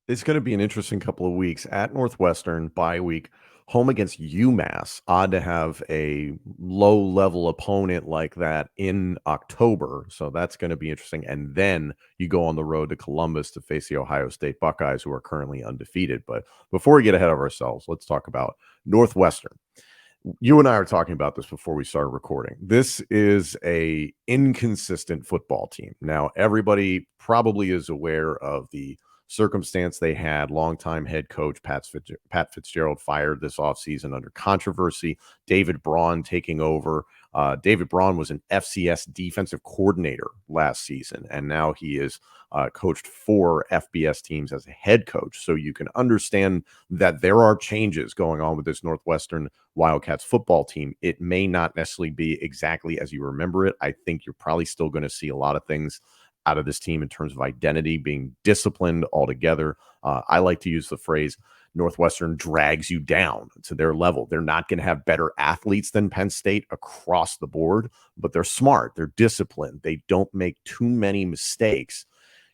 It's going to be an interesting couple of weeks at Northwestern, bye week, home against UMass. Odd to have a low level opponent like that in October. So that's going to be interesting. And then you go on the road to Columbus to face the Ohio State Buckeyes, who are currently undefeated. But before we get ahead of ourselves, let's talk about Northwestern. You and I are talking about this before we started recording. This is a inconsistent football team. Now, everybody probably is aware of the circumstance they had. Longtime head coach Pat Fitzgerald fired this offseason under controversy. David Braun taking over. David Braun was an FCS defensive coordinator last season, and now he is coached 4 FBS teams as a head coach. So you can understand that there are changes going on with this Northwestern Wildcats football team. It may not necessarily be exactly as you remember it. I think you're probably still going to see a lot of things out of this team in terms of identity, being disciplined altogether. I like to use the phrase Northwestern drags you down to their level. They're not going to have better athletes than Penn State across the board, but they're smart. They're disciplined. They don't make too many mistakes,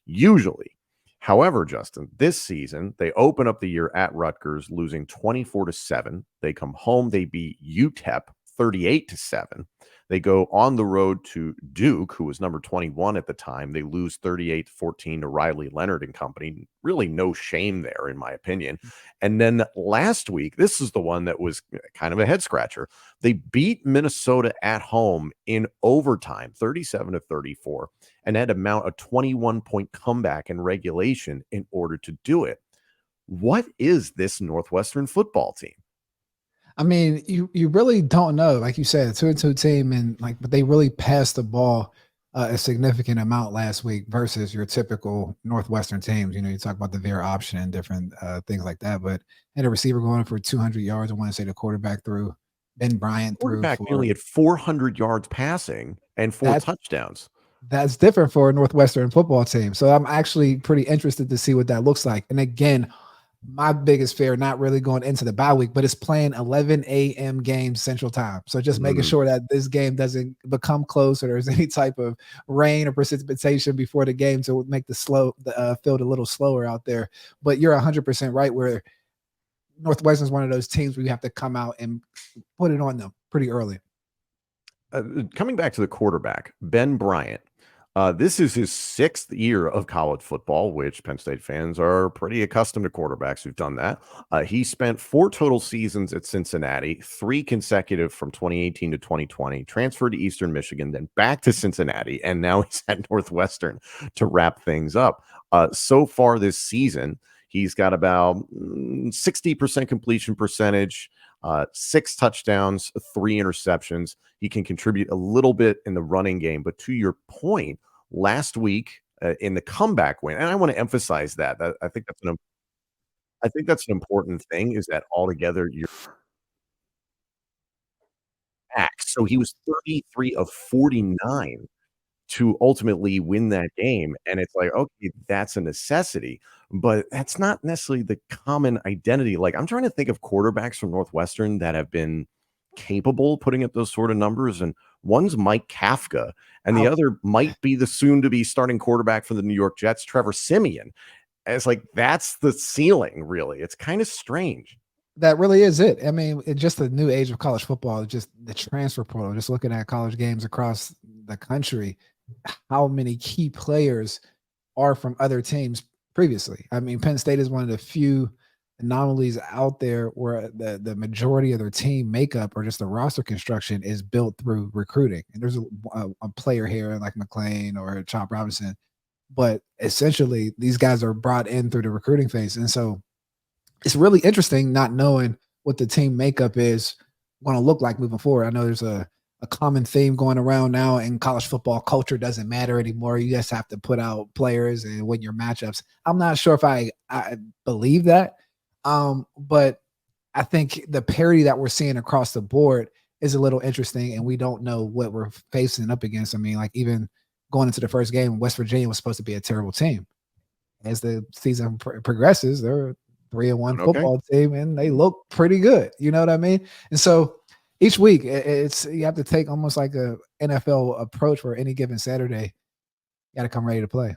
usually. However, Justin, this season, they open up the year at Rutgers, losing 24-7. They come home, they beat UTEP 38-7. They go on the road to Duke, who was number 21 at the time. They lose 38-14 to Riley Leonard and company. Really no shame there, in my opinion. And then last week, this is the one that was kind of a head scratcher. They beat Minnesota at home in overtime, 37-34, and had to mount a 21-point comeback in regulation in order to do it. What is this Northwestern football team? I mean, you really don't know. Like you said, 2-2 team, and but they really passed the ball a significant amount last week versus your typical Northwestern teams. You talk about the veer option and different things like that, but had a receiver going for 200 yards. I want to say the quarterback threw, Ben Bryant threw Quarterback for nearly had 400 yards passing and 4 that. touchdowns. That's different for a Northwestern football team. So I'm actually pretty interested to see what that looks like. And again, my biggest fear, not really going into the bye week, but it's playing 11 a.m. games Central Time. So just making sure that this game doesn't become close or there's any type of rain or precipitation before the game to make the field a little slower out there. But you're 100% right where Northwestern is one of those teams where you have to come out and put it on them pretty early. Coming back to the quarterback, Ben Bryant. This is his 6th year of college football, which Penn State fans are pretty accustomed to quarterbacks who've done that. He spent 4 total seasons at Cincinnati, 3 consecutive from 2018 to 2020, transferred to Eastern Michigan, then back to Cincinnati, and now he's at Northwestern to wrap things up. So far this season, he's got about 60% completion percentage, 6 touchdowns, 3 interceptions. He can contribute a little bit in the running game. But to your point, last week in the comeback win, and I want to emphasize that, I think that's an important thing, is that altogether you're back. So he was 33 of 49 to ultimately win that game. And it's like, okay, that's a necessity, but that's not necessarily the common identity. Like, I'm trying to think of quarterbacks from Northwestern that have been capable of putting up those sort of numbers. And one's Mike Kafka, and the other might be the soon to be starting quarterback for the New York Jets, Trevor Siemian. And it's like, that's the ceiling, really. It's kind of strange. That really is it. I mean, it's just the new age of college football, just the transfer portal, just looking at college games across the country, how many key players are from other teams previously. I mean, Penn State is one of the few anomalies out there where the majority of their team makeup or just the roster construction is built through recruiting. And there's a player here like McLean or Chop Robinson, but essentially these guys are brought in through the recruiting phase. And so it's really interesting not knowing what the team makeup is going to look like moving forward. I know there's a common theme going around now in college football. Culture doesn't matter anymore. You just have to put out players and win your matchups. I'm not sure if I believe that, but I think the parity that we're seeing across the board is a little interesting, and we don't know what we're facing up against. I mean, like even going into the first game, West Virginia was supposed to be a terrible team. As the season progresses, they're 3-1 football team, and they look pretty good. You know what I mean? And so each week, it's you have to take almost like a NFL approach for any given Saturday. You got to come ready to play.